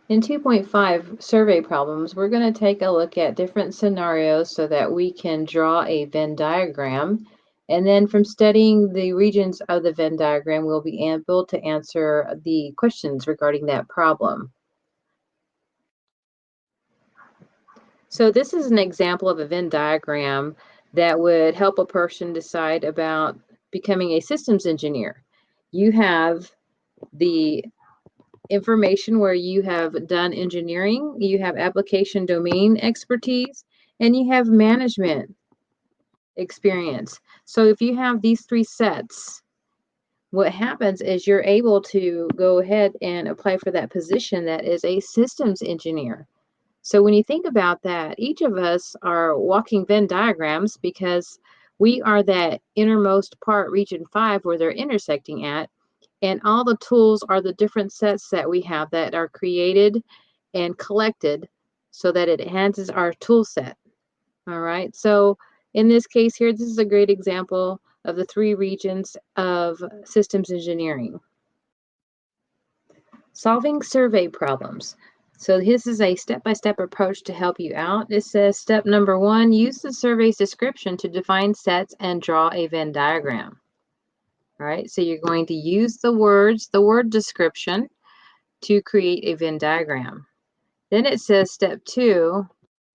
In 2.5 survey problems, we're going to take a look at different scenarios so that we can draw a Venn diagram. And then from studying the regions of the Venn diagram, we'll be able to answer the questions regarding that problem. So this is an example of a Venn diagram that would help a person decide about becoming a systems engineer. You have the information where you have done engineering, you have application domain expertise, and you have management experience. So if you have these three sets, what happens is you're able to go ahead and apply for that position that is a systems engineer. So when you think about that, each of us are walking Venn diagrams because we are that innermost part, region 5, where they're intersecting at. And all the tools are the different sets that we have that are created and collected so that it enhances our tool set. All right. So in this case here, this is a great example of the three regions of systems engineering. Solving survey problems. So this is a step-by-step approach to help you out. It says step number 1, use the survey's description to define sets and draw a Venn diagram. All right, so you're going to use the word description to create a Venn diagram. Then it says step 2,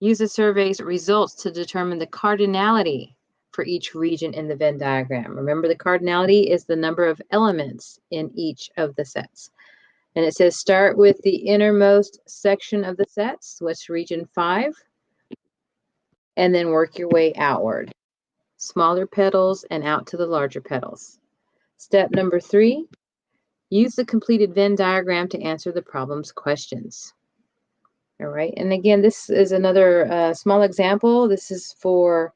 use the survey's results to determine the cardinality for each region in the Venn diagram. Remember, the cardinality is the number of elements in each of the sets. And it says start with the innermost section of the sets, what's region 5, and then work your way outward. Smaller petals and out to the larger petals. Step number 3, use the completed Venn diagram to answer the problem's questions. All right, and again, this is another small example. This is for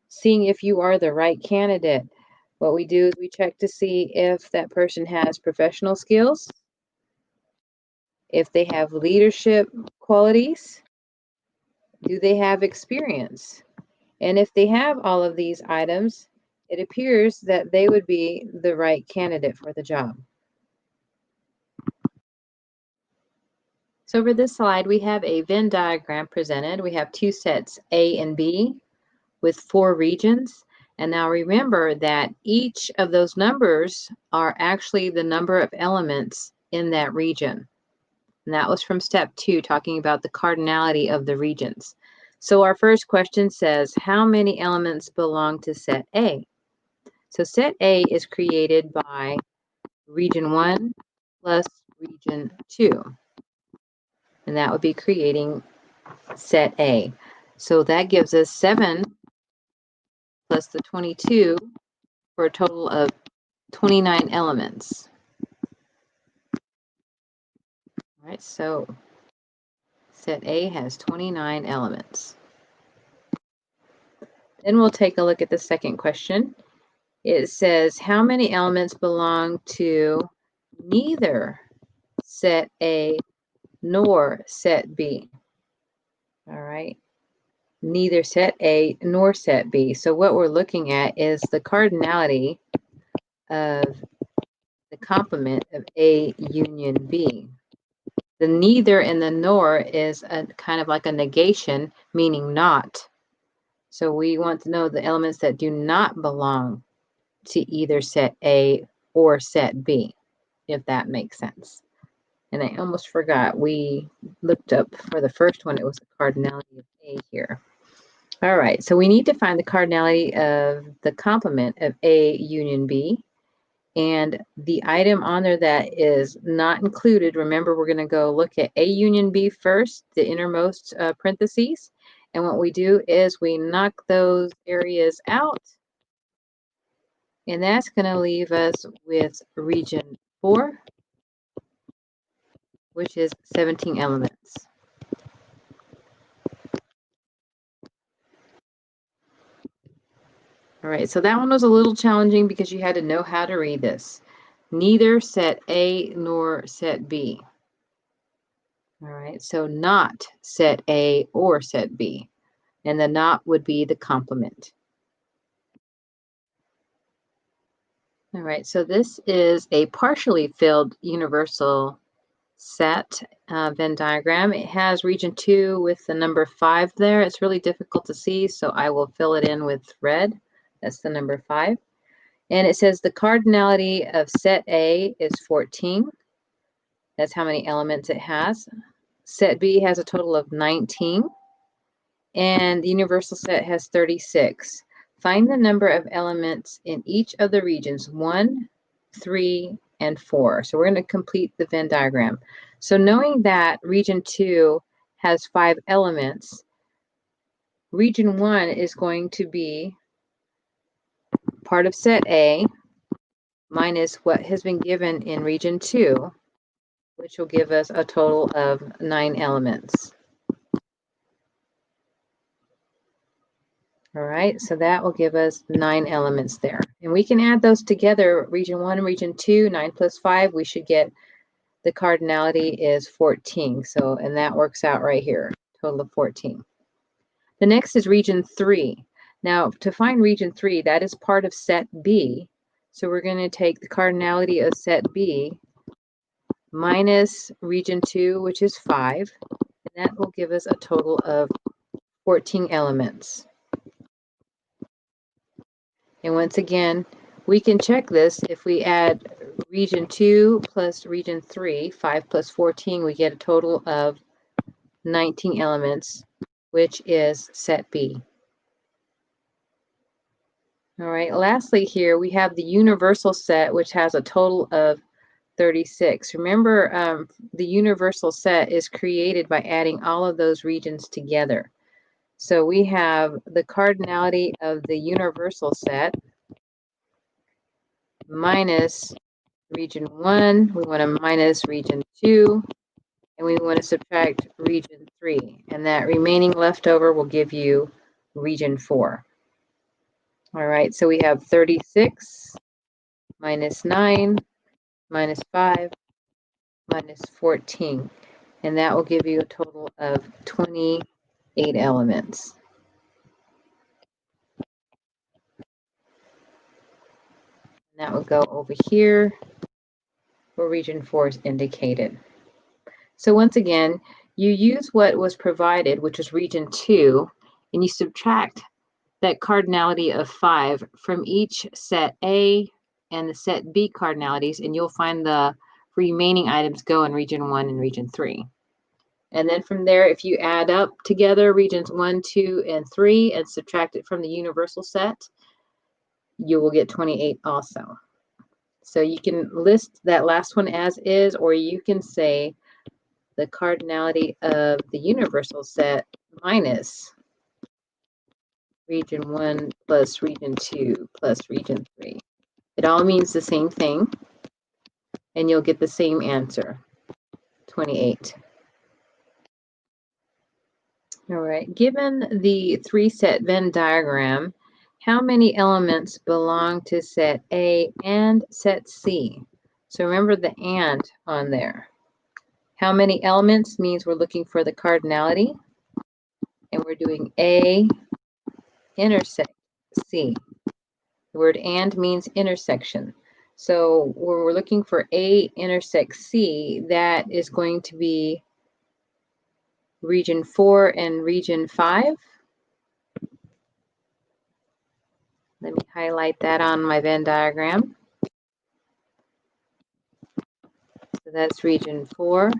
seeing if you are the right candidate. What we do is we check to see if that person has professional skills, if they have leadership qualities, do they have experience? And if they have all of these items, it appears that they would be the right candidate for the job. So for this slide, we have a Venn diagram presented. We have two sets, A and B, with 4 regions. And now remember that each of those numbers are actually the number of elements in that region. And that was from step 2, talking about the cardinality of the regions. So our first question says, how many elements belong to set A? So set A is created by region 1 plus region 2. And that would be creating set A. So that gives us 7 plus the 22 for a total of 29 elements. All right, so set A has 29 elements. Then we'll take a look at the second question. It says, how many elements belong to neither set A nor set B? All right, neither set A nor set B. So what we're looking at is the cardinality of the complement of A union B. The neither and the nor is a kind of like a negation, meaning not. So we want to know the elements that do not belong to either set A or set B, if that makes sense. And I almost forgot, we looked up for the first one, it was the cardinality of A here. All right, so we need to find the cardinality of the complement of A union B. And the item on there that is not included, remember, we're going to go look at A union B first, the innermost parentheses. And what we do is we knock those areas out. And that's going to leave us with region 4, which is 17 elements. All right, so that one was a little challenging because you had to know how to read this. Neither set A nor set B. All right, so not set A or set B. And the not would be the complement. All right, so this is a partially filled universal set Venn diagram. It has region 2 with the number 5 there. It's really difficult to see, so I will fill it in with red. That's the number 5. And it says the cardinality of set A is 14. That's how many elements it has. Set B has a total of 19. And the universal set has 36. Find the number of elements in each of the regions 1, 3, and 4. So we're going to complete the Venn diagram. So knowing that region 2 has 5 elements, region 1 is going to be part of set A minus what has been given in region 2, which will give us a total of 9 elements. All right, so that will give us 9 elements there. And we can add those together, region 1 and region 2, 9 plus 5, we should get the cardinality is 14. So, and that works out right here, total of 14. The next is region 3. Now, to find region 3, that is part of set B. So we're going to take the cardinality of set B minus region 2, which is 5, and that will give us a total of 14 elements. And once again, we can check this. If we add region 2 plus region 3, 5 plus 14, we get a total of 19 elements, which is set B. All right, lastly here, we have the universal set, which has a total of 36. Remember, the universal set is created by adding all of those regions together. So we have the cardinality of the universal set minus region 1, we want to minus region 2, and we want to subtract region 3. And that remaining leftover will give you region 4. All right, so we have 36 minus 9 minus 5 minus 14. And that will give you a total of 28 elements. And that will go over here where region 4 is indicated. So once again, you use what was provided, which is region 2, and you subtract that cardinality of 5 from each set A and the set B cardinalities, and you'll find the remaining items go in region 1 and region 3. And then from there, if you add up together regions 1, 2, and 3 and subtract it from the universal set, you will get 28 also. So you can list that last one as is, or you can say the cardinality of the universal set minus region 1 plus region 2 plus region 3. It all means the same thing, and you'll get the same answer, 28. All right, given the 3-set Venn diagram, how many elements belong to set A and set C? So remember the and on there. How many elements means we're looking for the cardinality, and we're doing A intersect C. The word and means intersection. So when we're looking for A intersect C, that is going to be region 4 and region 5. Let me highlight that on my Venn diagram. So that's region 4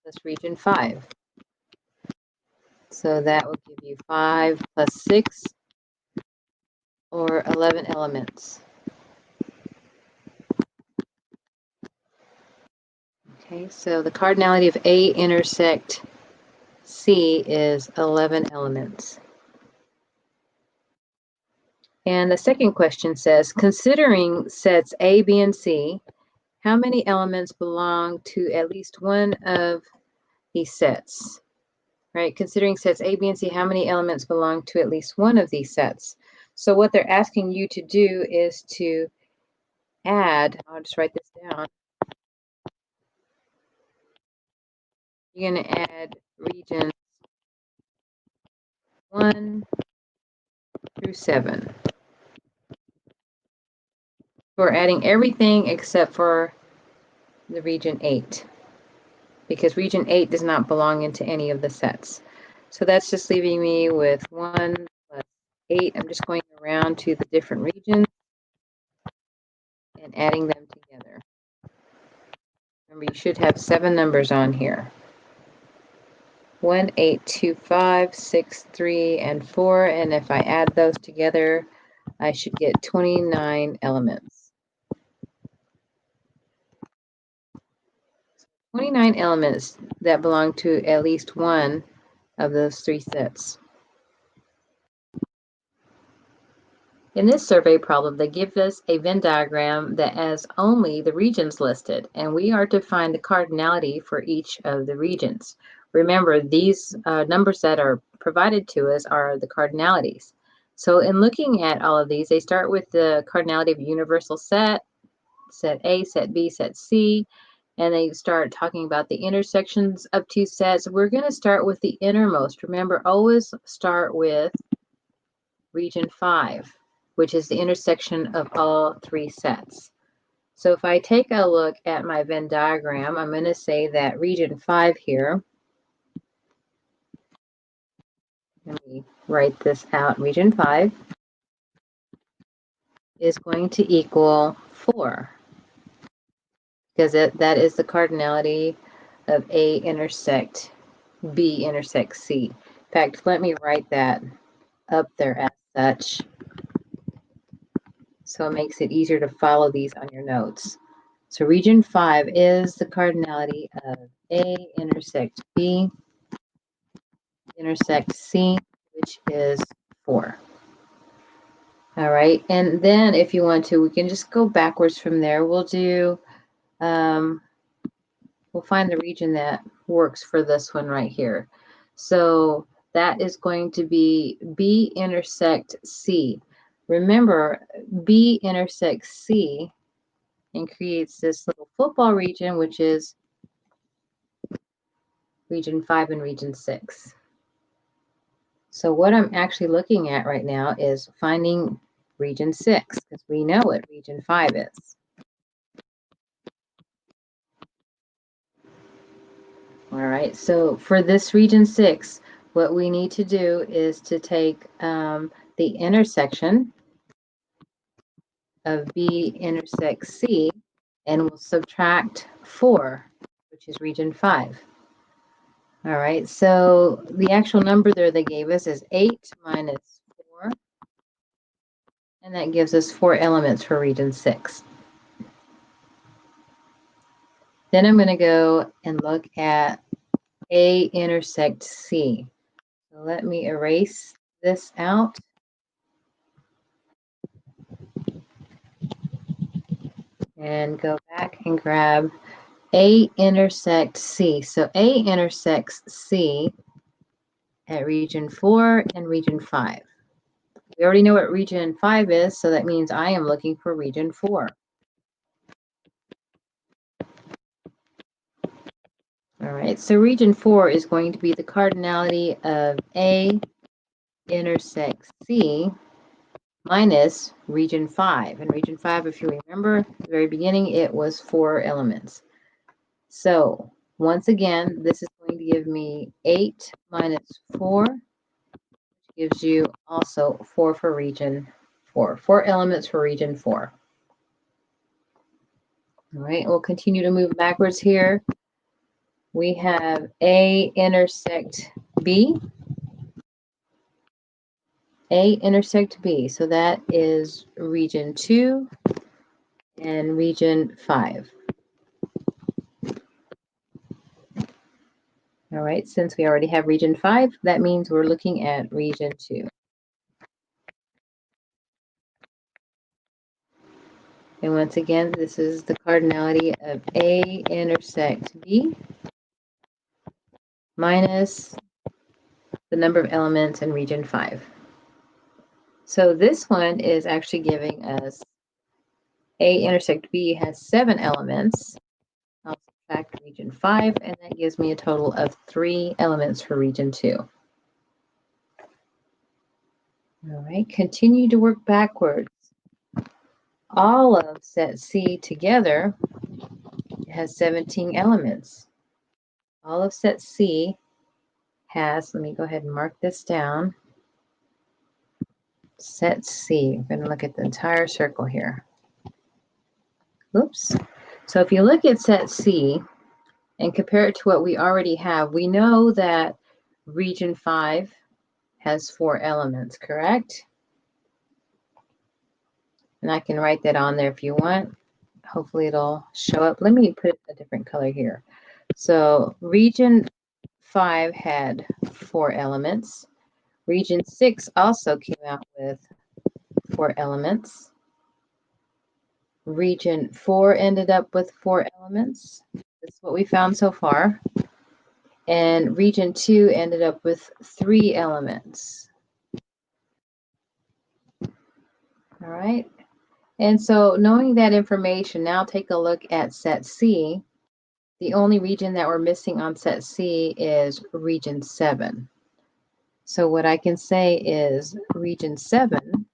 plus region 5. So that will give you 5 plus 6, or 11 elements. Okay, so the cardinality of A intersect C is 11 elements. And the second question says, considering sets A, B, and C, how many elements belong to at least one of these sets? Right, considering sets A, B, and C, how many elements belong to at least one of these sets? So what they're asking you to do is to add, I'll just write this down. You're going to add regions 1 through 7. We're adding everything except for the region 8. because region 8 does not belong into any of the sets. So that's just leaving me with 1 plus 8. I'm just going around to the different regions and adding them together. Remember, you should have 7 numbers on here. 1, 8, 2, 5, 6, 3, and 4. And if I add those together, I should get 29 elements. 29 elements that belong to at least one of those 3 sets. In this survey problem, they give us a Venn diagram that has only the regions listed, and we are to find the cardinality for each of the regions. Remember, these numbers that are provided to us are the cardinalities. So in looking at all of these, they start with the cardinality of a universal set, set A, set B, set C, and they start talking about the intersections of 2 sets. We're going to start with the innermost. Remember, always start with region 5, which is the intersection of all 3 sets. So if I take a look at my Venn diagram, I'm going to say that region 5 here, let me write this out, region 5 is going to equal 4, because that is the cardinality of A intersect B intersect C. In fact, let me write that up there as such, so it makes it easier to follow these on your notes. So region 5 is the cardinality of A intersect B intersect C, which is 4. All right, and then if you want to, we can just go backwards from there. We'll do, we'll find the region that works for this one right here. So that is going to be B intersect C. Remember, B intersects C and creates this little football region, which is region 5 and region 6. So what I'm actually looking at right now is finding region 6, because we know what region 5 is. All right, so for this region 6, what we need to do is to take the intersection of B intersects C, and we'll subtract 4, which is region 5. All right, so the actual number there they gave us is 8 minus 4, and that gives us 4 elements for region 6. Then I'm going to go and look at A intersect C. So let me erase this out. And go back and grab A intersect C. So A intersects C at region 4 and region 5. We already know what region 5 is, so that means I am looking for region 4. All right, so region 4 is going to be the cardinality of A intersects C minus region 5. And region 5, if you remember, at the very beginning, it was 4 elements. So once again, this is going to give me 8 minus 4, which gives you also 4 for region 4. 4 elements for region 4. All right, we'll continue to move backwards here. We have A intersect B. A intersect B, so that is region 2 and region 5. All right, since we already have region 5, that means we're looking at region 2. And once again, this is the cardinality of A intersect B minus the number of elements in region 5. So this one is actually giving us A intersect B has 7 elements. I'll subtract region 5, and that gives me a total of 3 elements for region 2. All right, continue to work backwards. All of set C together has 17 elements. all of set C has, let me go ahead and mark this down. Set C, we're going to look at the entire circle here. Oops. So if you look at set C and compare it to what we already have, we know that region 5 has 4 elements, correct? And I can write that on there if you want. Hopefully it'll show up. Let me put a different color here. So region 5 had 4 elements. Region 6 also came out with 4 elements. Region 4 ended up with 4 elements. That's what we found so far. And region 2 ended up with 3 elements. All right. And so knowing that information, now take a look at set C. The only region that we're missing on set C is region 7. So what I can say is region 7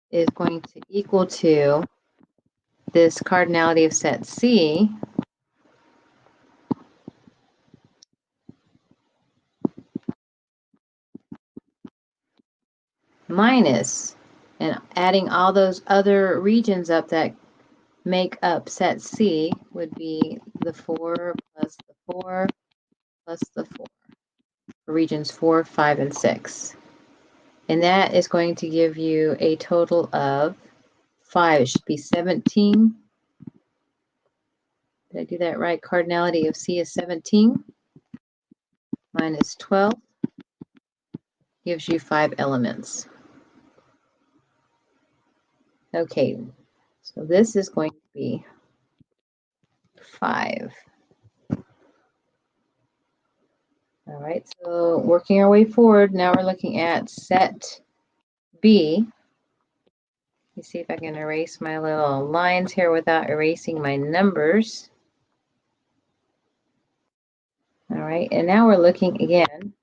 is going to equal to this cardinality of set C minus, and adding all those other regions up that make up set C would be the 4 plus the 4 plus the 4 for regions 4, 5, and 6. And that is going to give you a total of 5. It should be 17. Did I do that right? Cardinality of C is 17 minus 12 gives you 5 elements. Okay, so this is going to be 5. All right, so working our way forward, now we're looking at set B. Let me see if I can erase my little lines here without erasing my numbers. All right, and now we're looking again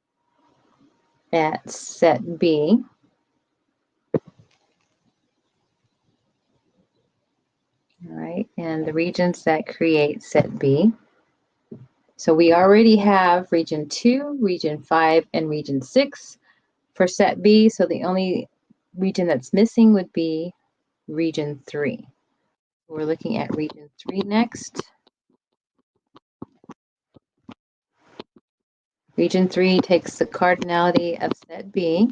at set B. All right, and the regions that create set B. So we already have region 2, region 5, and region 6 for set B. So the only region that's missing would be region 3. We're looking at region 3 next. Region 3 takes the cardinality of set B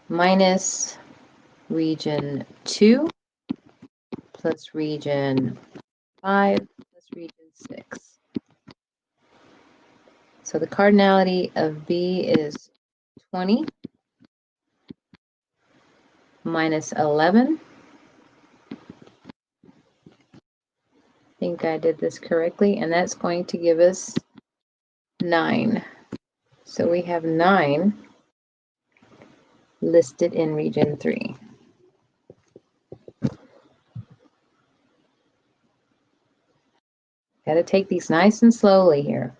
minus region 2 plus region 5 plus region 6. So the cardinality of B is 20 minus 11. I think I did this correctly, and that's going to give us 9. So we have 9 listed in region 3. Got to take these nice and slowly here.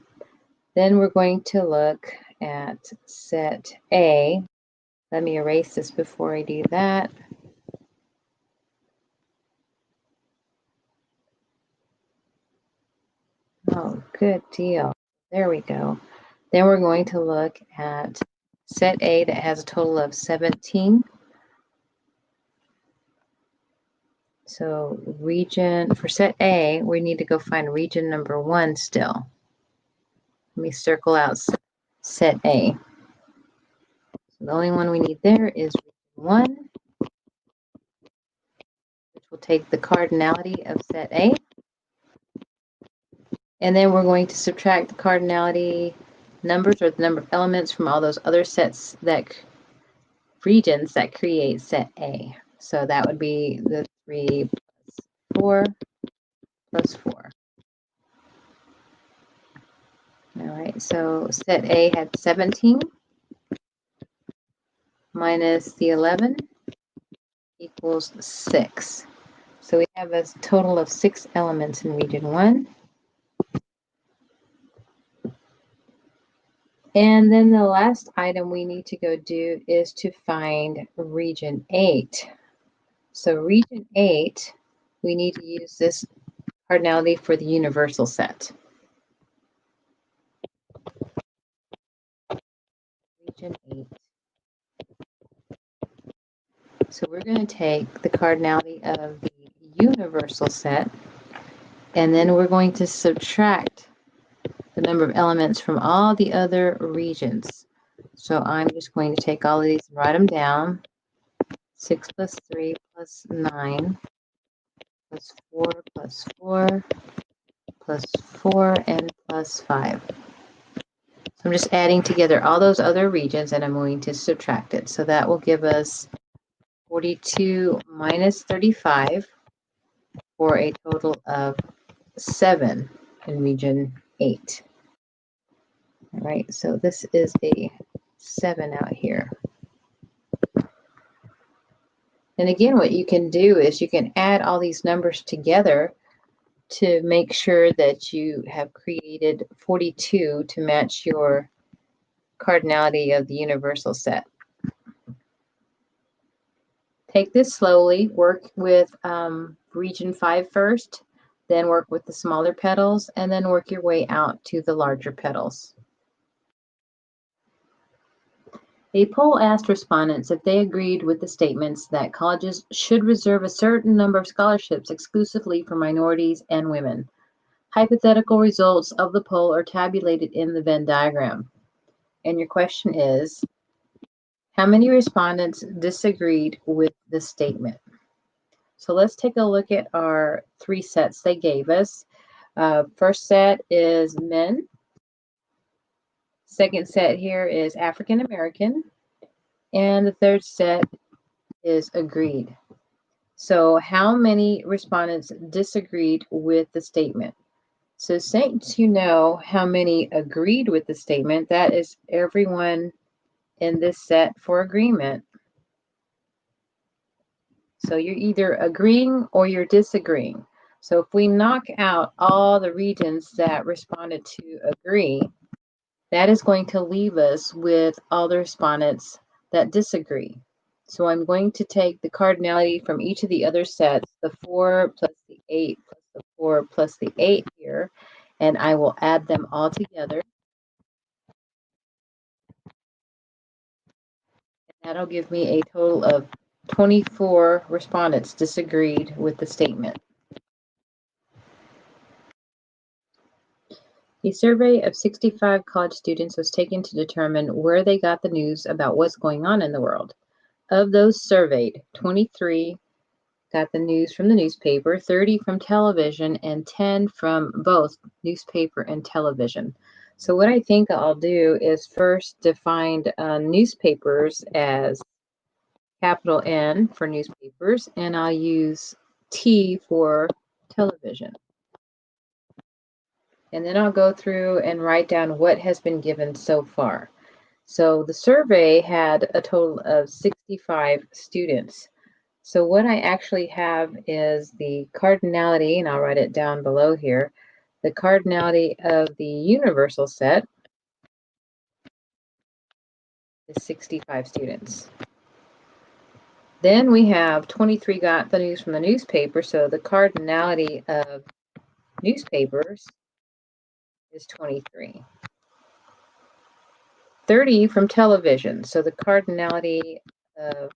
Then we're going to look at set A. Let me erase this before I do that. Oh, good deal. There we go. Then we're going to look at set A that has a total of 17. So for set A, we need to go find region number 1 still. Let me circle out set A. So the only one we need there is region 1, which will take the cardinality of set A. And then we're going to subtract the cardinality numbers, or the number of elements, from all those other regions that create set A. So that would be the 3 plus 4 plus 4. All right, so set A had 17 minus the 11 equals 6. So we have a total of 6 elements in region 1. And then the last item we need to go do is to find region 8. So region 8 we need to use this cardinality for the universal set. Region 8. So we're going to take the cardinality of the universal set, and then we're going to subtract the number of elements from all the other regions. So I'm just going to take all of these and write them down. 6 plus 3 plus 9 plus 4 plus 4 plus 4 and plus 5. So I'm just adding together all those other regions, and I'm going to subtract it. So that will give us 42 minus 35 for a total of 7 in region 8. All right, so this is a 7 out here. And again, what you can do is you can add all these numbers together to make sure that you have created 42 to match your cardinality of the universal set. Take this slowly, work with region 5 first, then work with the smaller petals, and then work your way out to the larger petals. A poll asked respondents if they agreed with the statements that colleges should reserve a certain number of scholarships exclusively for minorities and women. Hypothetical results of the poll are tabulated in the Venn diagram. And your question is, how many respondents disagreed with the statement? So let's take a look at our 3 sets they gave us. First set is men. Second set here is African American. And the third set is agreed. So how many respondents disagreed with the statement? So since you know how many agreed with the statement, that is everyone in this set for agreement. So you're either agreeing or you're disagreeing. So if we knock out all the regions that responded to agree, that is going to leave us with all the respondents that disagree. So I'm going to take the cardinality from each of the other sets, the 4 plus the 8 plus the 4 plus the 8 here, and I will add them all together. And that'll give me a total of 24 respondents disagreed with the statement. A survey of 65 college students was taken to determine where they got the news about what's going on in the world. Of those surveyed, 23 got the news from the newspaper, 30 from television, and 10 from both newspaper and television. So what I think I'll do is first define newspapers as capital N for newspapers, and I'll use T for television. And then I'll go through and write down what has been given so far. So the survey had a total of 65 students. So what I actually have is the cardinality, and I'll write it down below here, the cardinality of the universal set is 65 students. Then we have 23 got the news from the newspaper, so the cardinality of newspapers is 23. 30 from television, so the cardinality of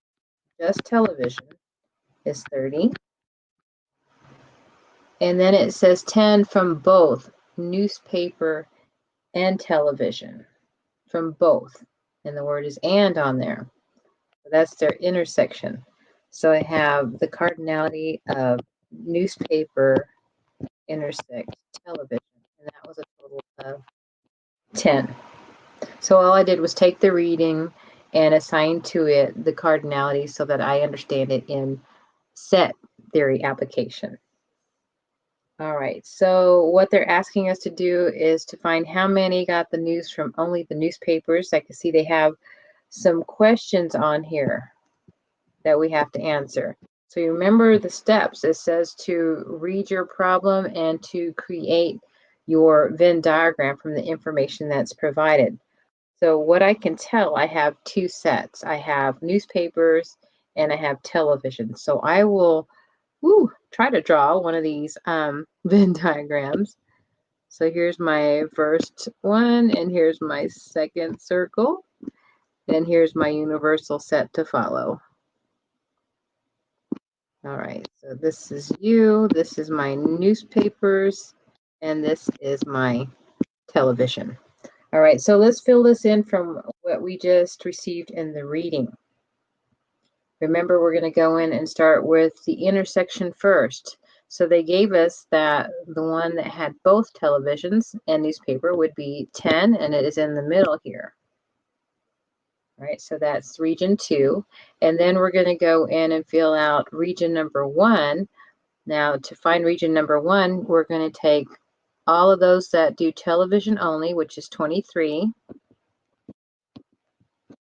just television is 30. And then it says 10 from both newspaper and television, from both. And the word is and on there. So that's their intersection. So I have the cardinality of newspaper intersect television, and that was a total of 10. So all I did was take the reading and assign to it the cardinality so that I understand it in set theory application. All right, so what they're asking us to do is to find how many got the news from only the newspapers. I can see they have some questions on here that we have to answer. So you remember the steps. It says to read your problem and to create your Venn diagram from the information that's provided. So what I can tell, I have 2 sets. I have newspapers and I have television. So I will try to draw one of these Venn diagrams. So here's my first one, and here's my second circle, and here's my universal set to follow. All right, so this is you, this is my newspapers, and this is my television. All right, so let's fill this in from what we just received in the reading. Remember, we're going to go in and start with the intersection first. So they gave us that the one that had both televisions and newspaper would be 10, and it is in the middle here. All right, so that's region 2. And then we're going to go in and fill out region number 1. Now, to find region number 1, we're going to take all of those that do television only, which is 23,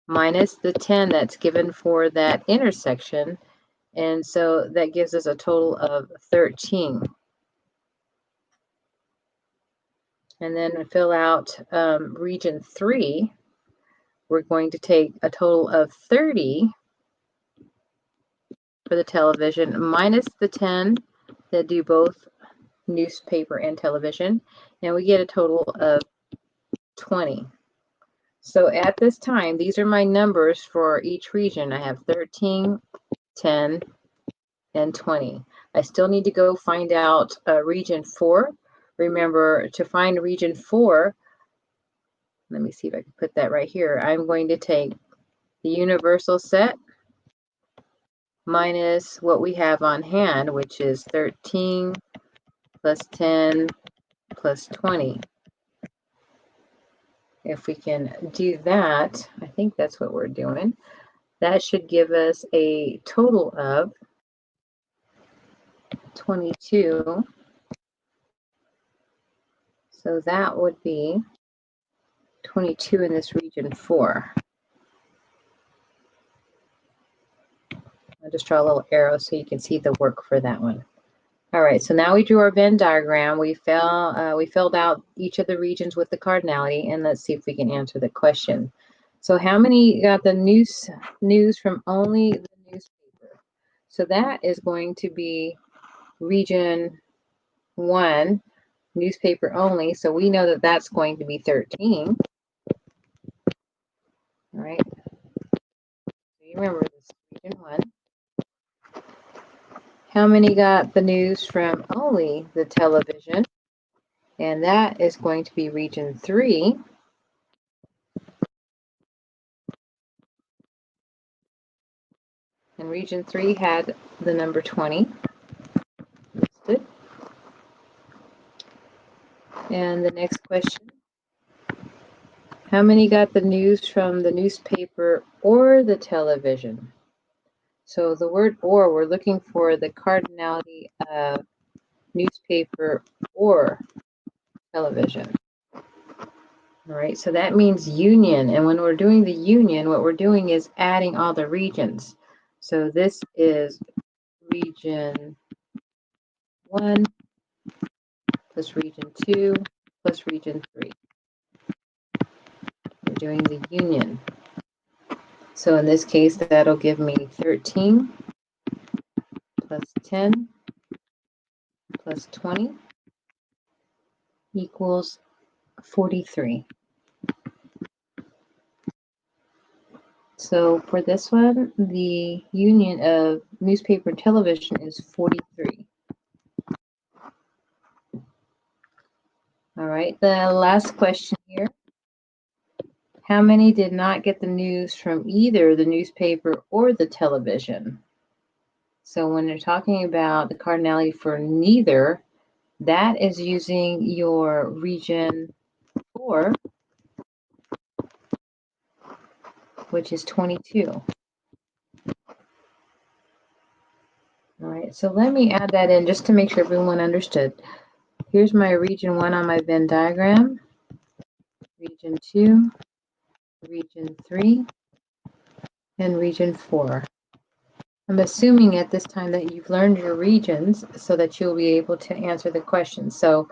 minus the 10 that's given for that intersection. And so that gives us a total of 13. And then fill out region 3. We're going to take a total of 30 for the television, minus the 10 that do both newspaper and television, and we get a total of 20. So at this time, these are my numbers for each region. I have 13, 10, and 20. I still need to go find out region 4. Remember, to find region 4, let me see if I can put that right here. I'm going to take the universal set minus what we have on hand, which is 13 plus 10 plus 20. If we can do that, I think that's what we're doing. That should give us a total of 22. So that would be 22 in this region 4. I'll just draw a little arrow so you can see the work for that one. All right, so now we drew our Venn diagram. We filled out each of the regions with the cardinality, and let's see if we can answer the question. So how many got the news from only the newspaper? So that is going to be region 1, newspaper only. So we know that that's going to be 13. All right. So you remember this region 1. How many got the news from only the television? And that is going to be region 3. And region 3 had the number 20 listed. And the next question, how many got the news from the newspaper or the television? So the word or, we're looking for the cardinality of newspaper or television. All right, so that means union. And when we're doing the union, what we're doing is adding all the regions. So this is region 1 plus region 2 plus region 3. We're doing the union. So in this case, that'll give me 13 plus 10 plus 20 equals 43. So for this one, the union of newspaper and television is 43. All right, the last question here. How many did not get the news from either the newspaper or the television? So when they're talking about the cardinality for neither, that is using your region 4, which is 22. All right, so let me add that in just to make sure everyone understood. Here's my region 1 on my Venn diagram, region 2, region 3, and region 4. I'm assuming at this time that you've learned your regions so that you'll be able to answer the question. So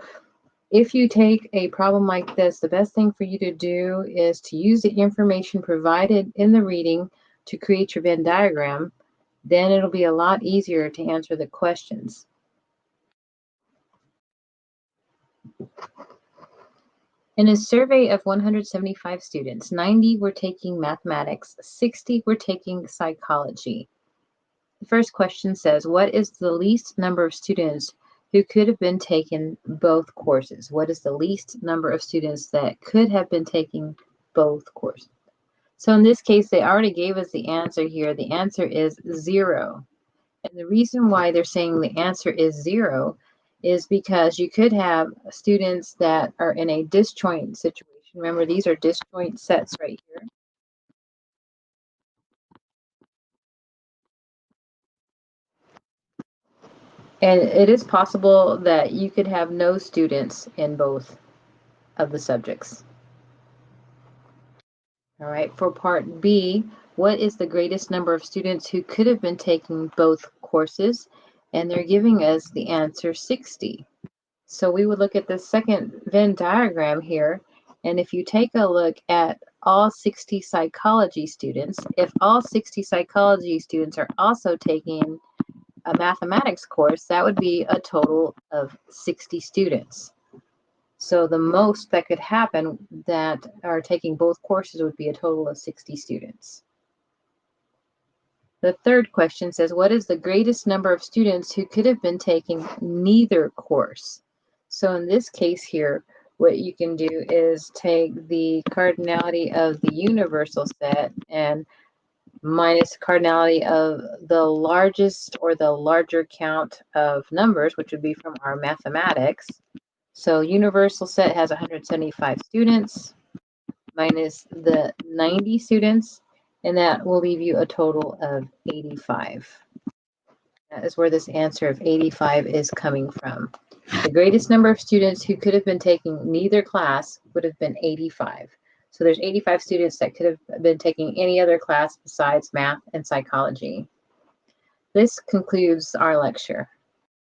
if you take a problem like this, the best thing for you to do is to use the information provided in the reading to create your Venn diagram. Then it'll be a lot easier to answer the questions. In a survey of 175 students, 90 were taking mathematics, 60 were taking psychology. The first question says, what is the least number of students who could have been taking both courses? What is the least number of students that could have been taking both courses? So in this case, they already gave us the answer here. The answer is 0. And the reason why they're saying the answer is 0 is because you could have students that are in a disjoint situation. Remember, these are disjoint sets right here. And it is possible that you could have no students in both of the subjects. All right, for part B, what is the greatest number of students who could have been taking both courses? And they're giving us the answer 60. So we would look at the second Venn diagram here, and if you take a look at all 60 psychology students, if all 60 psychology students are also taking a mathematics course, that would be a total of 60 students. So the most that could happen that are taking both courses would be a total of 60 students. The third question says, what is the greatest number of students who could have been taking neither course? So in this case here, what you can do is take the cardinality of the universal set and minus the cardinality of the largest or the larger count of numbers, which would be from our mathematics. So universal set has 175 students minus the 90 students, and that will leave you a total of 85. That is where this answer of 85 is coming from. The greatest number of students who could have been taking neither class would have been 85. So there's 85 students that could have been taking any other class besides math and psychology. This concludes our lecture.